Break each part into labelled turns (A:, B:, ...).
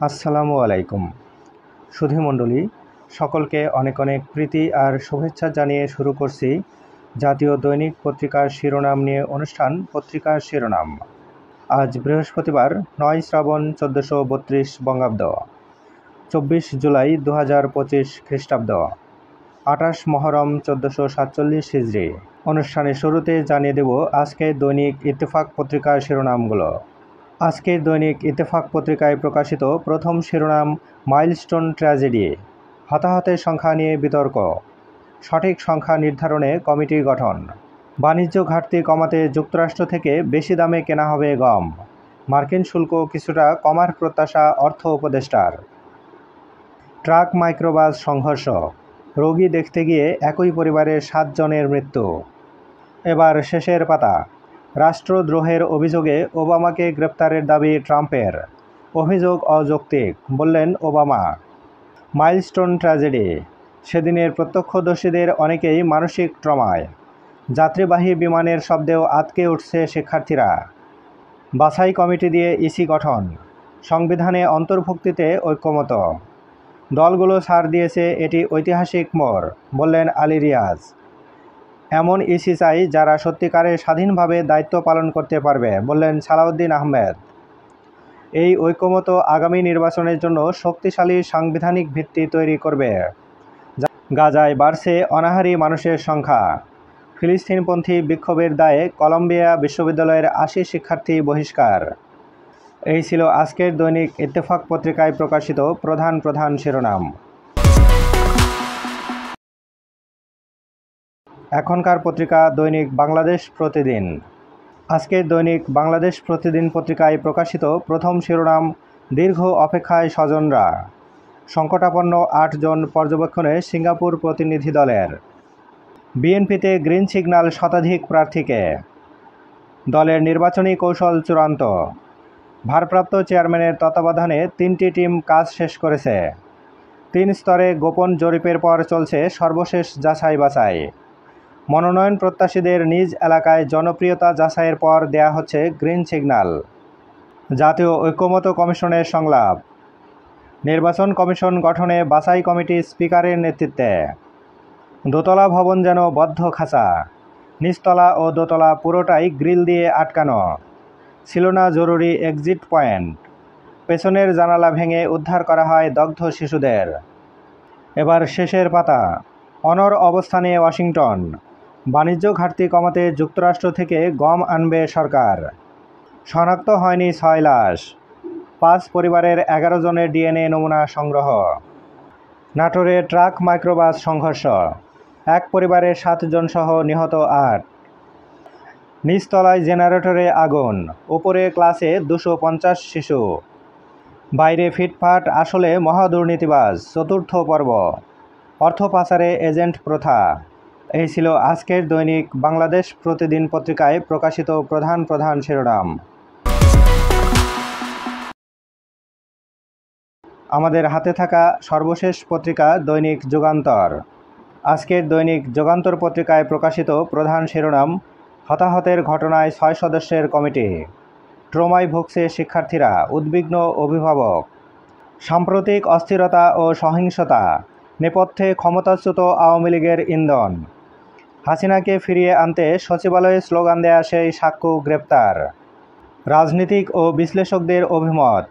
A: আসসালামু আলাইকুম সুধীমণ্ডলী, সকলকে অনেক অনেক প্রীতি আর শুভেচ্ছা জানিয়ে শুরু করছি জাতীয় দৈনিক পত্রিকার শিরোনাম নিয়ে অনুষ্ঠান পত্রিকার শিরোনাম। আজ বৃহস্পতিবার ৯ শ্রাবণ ১৪৩২ বঙ্গাব্দ, ২৪ জুলাই ২০২৫ খ্রিস্টাব্দ, ২৮ মহরম ১৪৪৭ হিজরি। অনুষ্ঠানের শুরুতে জানিয়ে দেব আজকের দৈনিক ইত্তেফাক পত্রিকার শিরোনামগুলো। আজকের দৈনিক ইত্তেফাক পত্রিকায় প্রকাশিত প্রথম শিরোনাম মাইলস্টোন ট্র্যাজেডি, হতাহতের সংখ্যা নিয়ে বিতর্ক, সঠিক সংখ্যা নির্ধারণে কমিটি গঠন, বাণিজ্য ঘাটতি কমাতে যুক্তরাষ্ট্র থেকে বেশি দামে কেনা হবে গম, মার্কিন শুল্ক কিছুটা কমার প্রত্যাশা অর্থ উপদেষ্টার, ট্রাক মাইক্রোবাস সংঘর্ষ, রোগী দেখতে গিয়ে একই পরিবারের ৭ জনের মৃত্যু। এবার শেষের পাতা। রাষ্ট্রদ্রোহের অভিযোগে ওবামাকে গ্রেপ্তারের দাবি ট্রাম্পের, অভিযোগ অযৌক্তিক বললেন ওবামা। মাইলস্টোন ট্র্যাজেডি, সেদিনের প্রত্যক্ষদর্শীদের অনেকেই মানসিক ট্রমায়, যাত্রীবাহী বিমানের শব্দেও আঁতকে উঠছে শিক্ষার্থীরা। বাছাই কমিটি দিয়ে ইসি গঠন, সংবিধানে অন্তর্ভুক্তিতে ঐক্যমত, দলগুলো ছাড় দিয়েছে, এটি ঐতিহাসিক মোড় বললেন আলী রিয়াজ। এমন ইসি চাই যারা সত্যিকারে স্বাধীনভাবে দায়িত্ব পালন করতে পারবে বললেন সালাউদ্দিন আহমেদ। এই ঐক্যমত আগামী নির্বাচনের জন্য শক্তিশালী সাংবিধানিক ভিত্তি তৈরি করবে। গাজায় বাড়ছে অনাহারী মানুষের সংখ্যা, ফিলিস্তিনপন্থী বিক্ষোভের দায়ে কলম্বিয়া বিশ্ববিদ্যালয়ের ৮০ শিক্ষার্থী বহিষ্কার। এই ছিল আজকের দৈনিক ইত্তেফাক পত্রিকায় প্রকাশিত প্রধান প্রধান শিরোনাম। এখনকার পত্রিকা দৈনিক বাংলাদেশ প্রতিদিন। আজকের দৈনিক বাংলাদেশ প্রতিদিন পত্রিকায় প্রকাশিত প্রথম শিরোনাম দীর্ঘ অপেক্ষায় স্বজনরা, সংকটাপন্ন ৮ জন পর্যবেক্ষণে সিঙ্গাপুর প্রতিনিধি দলের, বিএনপিতে গ্রিন সিগন্যাল শতাধিক প্রার্থীকে, দলের নির্বাচনী কৌশল চূড়ান্ত, ভারপ্রাপ্ত চেয়ারম্যানের তত্ত্বাবধানে ৩টি টিম কাজ শেষ করেছে, ৩ স্তরে গোপন জরিপের পর চলছে সর্বশেষ যাচাই বাছাই, মনোনয়ন প্রত্যাশীদের নিজ এলাকায় জনপ্রিয়তা যাচাইয়ের পর দেয়া হচ্ছে গ্রিন সিগন্যাল, জাতীয় ঐক্যমত কমিশনের সংলাপ, নির্বাচন কমিশন গঠনে বাছাই কমিটি স্পিকারের নেতৃত্বে, দোতলা ভবন যেন বদ্ধ খাঁচা, নিচতলা ও দোতলা পুরোটাই গ্রিল দিয়ে আটকানো, ছিল না জরুরি এক্সিট পয়েন্ট, পেছনের জানালা ভেঙে উদ্ধার করা হয় দগ্ধ শিশুদের। এবার শেষের পাতা। অনড় অবস্থানে ওয়াশিংটন, বাণিজ্য ঘাটতি কমাতে যুক্তরাষ্ট্র থেকে গম আনবে সরকার, শনাক্ত হয়নি ৬ লাশ, ৫ পরিবারের ১১ জনের ডিএনএ নমুনা সংগ্রহ। নাটোরে ট্রাক মাইক্রোবাস সংঘর্ষ, এক পরিবারের ৭ জন সহ নিহত ৮। নিচতলায় জেনারেটরে আগুন, উপরে ক্লাসে ২৫০ শিশু, বাইরে ফিটফাট, আসলে মহাদুর্নীতিবাজ, চতুর্থ পর্ব, অর্থ পাচারে এজেন্ট প্রথা। এই ছিল আজকের দৈনিক বাংলাদেশ প্রতিদিন পত্রিকায় প্রকাশিত প্রধান প্রধান শিরোনাম। আমাদের হাতে থাকা সর্বশেষ পত্রিকা দৈনিক যুগান্তর। আজকের দৈনিক যুগান্তর পত্রিকায় প্রকাশিত প্রধান শিরোনাম হতাহতের ঘটনায় ৬ সদস্যের কমিটি, ট্রমায় ভুগছে শিক্ষার্থীরা, উদ্বিগ্ন অভিভাবক, সাম্প্রতিক অস্থিরতা ও সহিংসতা নেপথ্যে ক্ষমতাচ্যুত আওয়ামী লীগের ইন্ধন, হাসিনাকে ফিরিয়ে আনতে সচিবালয়ে স্লোগান দেয়া সেই সাক্ষ্য গ্রেপ্তার, রাজনীতিক ও বিশ্লেষকদের অভিমত,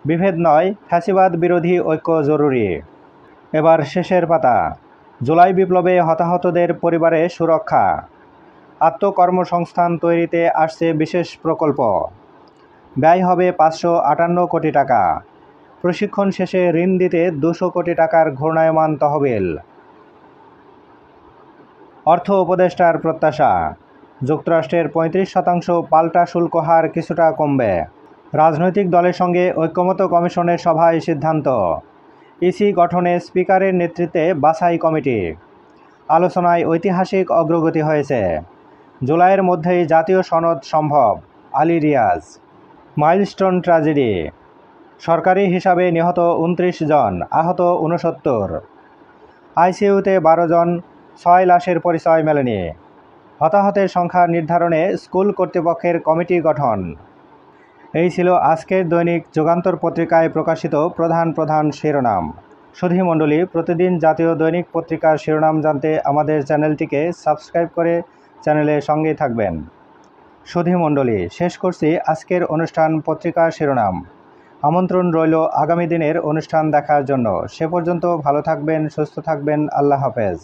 A: বিভেদ নয় ফ্যাসিবাদ বিরোধী ঐক্য জরুরি। এবার শেষের পাতা। জুলাই বিপ্লবে হতাহতদের পরিবারে সুরক্ষা, আত্মকর্মসংস্থান তৈরিতে আসছে বিশেষ প্রকল্প, ব্যয় হবে ৫৫৮ কোটি টাকা, প্রশিক্ষণ শেষে ঋণ দিতে ২০০ কোটি টাকার ঘূর্ণায়মান তহবিল। অর্থ উপদেষ্টার প্রত্যাশা, যুক্তরাষ্ট্রের ৩৫% পাল্টা শুল্ক হার কিছুটা কমবে, রাজনৈতিক দলের সঙ্গে ঐক্যমত কমিশনের সভায় সিদ্ধান্ত, ইসি গঠনে স্পিকারের নেতৃত্বে বাছাই কমিটি, আলোচনায় ঐতিহাসিক অগ্রগতি হয়েছে, জুলাইয়ের মধ্যেই জাতীয় সনদ সম্ভব আলী রিয়াজ। মাইলস্টোন ট্র্যাজেডি, সরকারি হিসাবে নিহত ২৯ জন, আহত ৬৯, আইসিইউতে ১২ জন, ৬ লাশের পরিচয় মেলেনি, হতাহতের সংখ্যা নির্ধারণে স্কুল কর্তৃপক্ষের কমিটি গঠন। এই ছিল আজকের দৈনিক যুগান্তর পত্রিকায় প্রকাশিত প্রধান প্রধান শিরোনাম। সুধী মণ্ডলী, প্রতিদিন জাতীয় দৈনিক পত্রিকার শিরোনাম জানতে আমাদের চ্যানেলটিকে সাবস্ক্রাইব করে চ্যানেলের সঙ্গেই থাকবেন। সুধী মণ্ডলী, শেষ করছি আজকের অনুষ্ঠান পত্রিকার শিরোনাম। আমন্ত্রণ রইল আগামী দিনের অনুষ্ঠান দেখার জন্য। সে পর্যন্ত ভালো থাকবেন, সুস্থ থাকবেন। আল্লাহ হাফেজ।